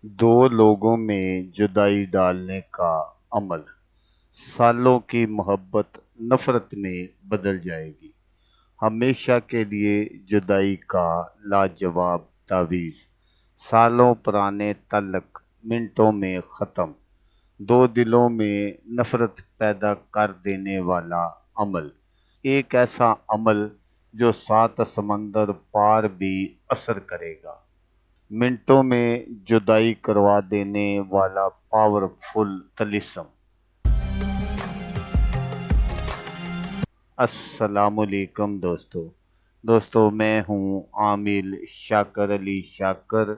दो लोगों में जुदाई डालने का अमल, सालों की मोहब्बत नफरत में बदल जाएगी। हमेशा के लिए जुदाई का लाजवाब तावीज़, सालों पुराने तल्लक मिनटों में ख़त्म। दो दिलों में नफरत पैदा कर देने वाला अमल, एक ऐसा अमल जो सात समंदर पार भी असर करेगा। मिनटों में जुदाई करवा देने वाला पावरफुल तलिस्म। अस्सलामुअलैकुम दोस्तों, मैं हूं आमिल शाकर अली शाकर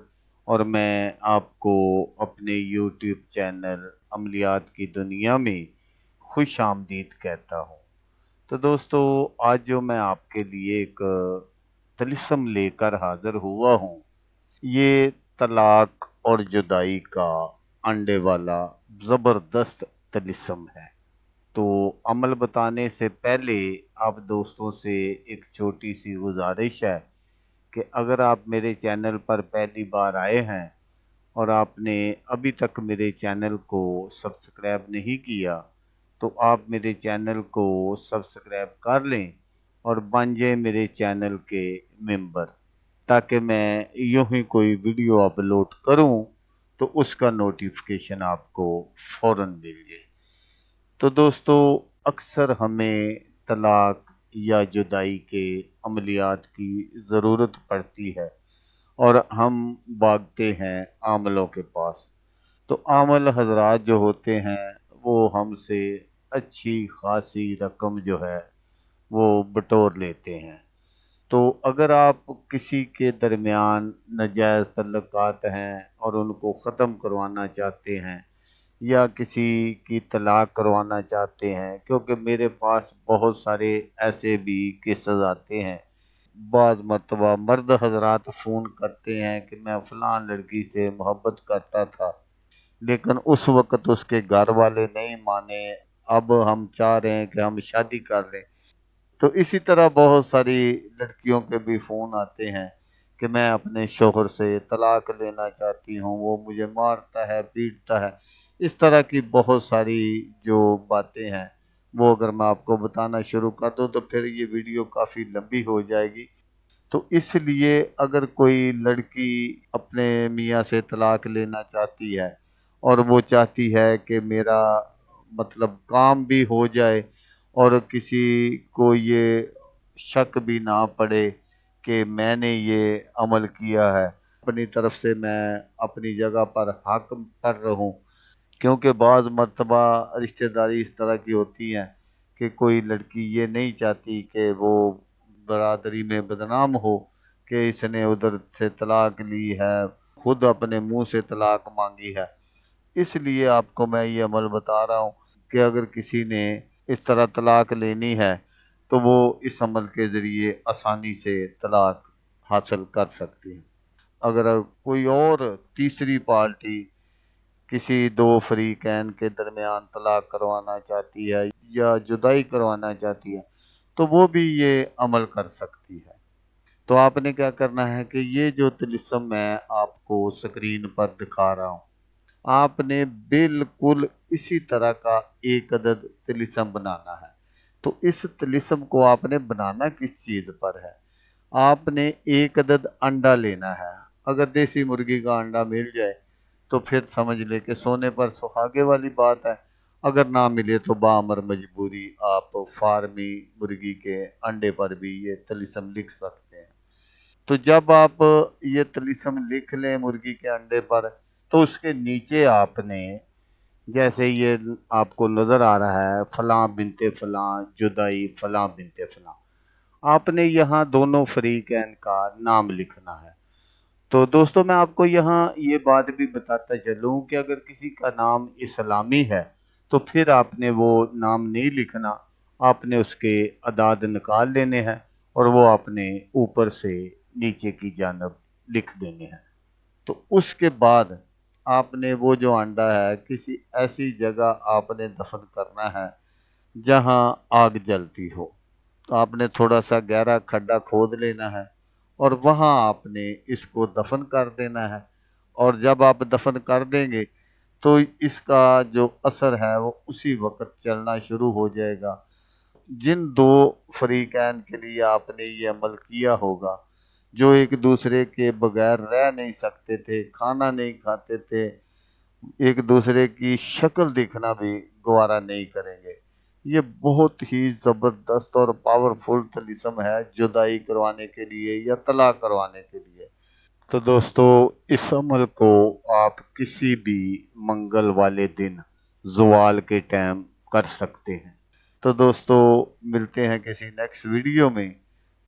और मैं आपको अपने यूट्यूब चैनल अमलियात की दुनिया में खुश आमदीद कहता हूं। तो दोस्तों, आज जो मैं आपके लिए एक तलिस्म लेकर हाजिर हुआ हूं, ये तलाक और जुदाई का अंडे वाला जबरदस्त तिलिस्म है। तो अमल बताने से पहले आप दोस्तों से एक छोटी सी गुजारिश है कि अगर आप मेरे चैनल पर पहली बार आए हैं और आपने अभी तक मेरे चैनल को सब्सक्राइब नहीं किया, तो आप मेरे चैनल को सब्सक्राइब कर लें और बन जाए मेरे चैनल के मेंबर, ताकि मैं यूं ही कोई वीडियो अपलोड करूं तो उसका नोटिफिकेशन आपको फौरन मिल जाए। तो दोस्तों, अक्सर हमें तलाक या जुदाई के अमलियात की ज़रूरत पड़ती है और हम भागते हैं आमलों के पास। तो आमल हजरात जो होते हैं वो हमसे अच्छी खासी रकम जो है वो बटोर लेते हैं। तो अगर आप किसी के दरमियान नाजायज़ तल्लुकात हैं और उनको ख़त्म करवाना चाहते हैं या किसी की तलाक करवाना चाहते हैं, क्योंकि मेरे पास बहुत सारे ऐसे भी केसेस आते हैं। बाज़ मर्तबा मर्द हजरात फ़ोन करते हैं कि मैं फ़लाँ लड़की से मोहब्बत करता था, लेकिन उस वक़्त उसके घर वाले नहीं माने, अब हम चाह रहे हैं कि हम शादी कर लें। तो इसी तरह बहुत सारी लड़कियों के भी फ़ोन आते हैं कि मैं अपने शौहर से तलाक लेना चाहती हूँ, वो मुझे मारता है, पीटता है। इस तरह की बहुत सारी जो बातें हैं, वो अगर मैं आपको बताना शुरू कर दूँ तो फिर ये वीडियो काफ़ी लंबी हो जाएगी। तो इसलिए अगर कोई लड़की अपने मियाँ से तलाक लेना चाहती है और वो चाहती है कि मेरा मतलब काम भी हो जाए और किसी को ये शक भी ना पड़े कि मैंने ये अमल किया है, अपनी तरफ से मैं अपनी जगह पर हक पर रहूं। क्योंकि बाज़ मर्तबा रिश्तेदारी इस तरह की होती हैं कि कोई लड़की ये नहीं चाहती कि वो बरादरी में बदनाम हो कि इसने उधर से तलाक ली है, खुद अपने मुंह से तलाक मांगी है। इसलिए आपको मैं ये अमल बता रहा हूँ कि अगर किसी ने इस तरह तलाक लेनी है तो वो इस अमल के ज़रिए आसानी से तलाक हासिल कर सकते हैं। अगर कोई और तीसरी पार्टी किसी दो फरीकैन के दरमियान तलाक करवाना चाहती है या जुदाई करवाना चाहती है, तो वो भी ये अमल कर सकती है। तो आपने क्या करना है कि ये जो तिलिस्म मैं आपको स्क्रीन पर दिखा रहा हूँ, आपने बिल्कुल इसी तरह का एक अदद तिलिस्म बनाना है। तो इस तिलिस्म को आपने बनाना किस चीज़ पर है? आपने एक अदद अंडा लेना है। अगर देसी मुर्गी का अंडा मिल जाए तो फिर समझ ले कि सोने पर सुहागे वाली बात है। अगर ना मिले तो बामर मजबूरी आप फार्मी मुर्गी के अंडे पर भी ये तिलिस्म लिख सकते हैं। तो जब आप ये तिलिस्म लिख लें मुर्गी के अंडे पर, तो उसके नीचे आपने, जैसे ये आपको नजर आ रहा है, फलां बिनते फलां जुदाई फलां बिनते फलां, आपने यहाँ दोनों फरीकैन का नाम लिखना है। तो दोस्तों, मैं आपको यहाँ ये बात भी बताता चलूँ कि अगर किसी का नाम इस्लामी है तो फिर आपने वो नाम नहीं लिखना, आपने उसके अदाद निकाल लेने हैं और वो आपने ऊपर से नीचे की जानब लिख देने हैं। तो उसके बाद आपने वो जो अंडा है किसी ऐसी जगह आपने दफन करना है जहाँ आग जलती हो। तो आपने थोड़ा सा गहरा खड्डा खोद लेना है और वहाँ आपने इसको दफन कर देना है। اور جب آپ دفن کر دیں گے تو اس کا جو اثر ہے وہ اسی وقت چلنا شروع ہو جائے گا۔ جن دو فریقین کے لیے آپ نے یہ عمل کیا ہوگا، جو ایک دوسرے کے بغیر رہ نہیں سکتے تھے، کھانا نہیں کھاتے تھے، ایک دوسرے کی شکل دیکھنا بھی گوارا نہیں کریں گے، یہ بہت ہی زبردست اور پاورفل طلسم ہے جدائی کروانے کے لیے یا طلاق کروانے کے لیے۔ تو دوستو، اس عمل کو آپ کسی بھی منگل والے دن زوال کے ٹائم کر سکتے ہیں۔ تو دوستو، ملتے ہیں کسی نیکسٹ ویڈیو میں۔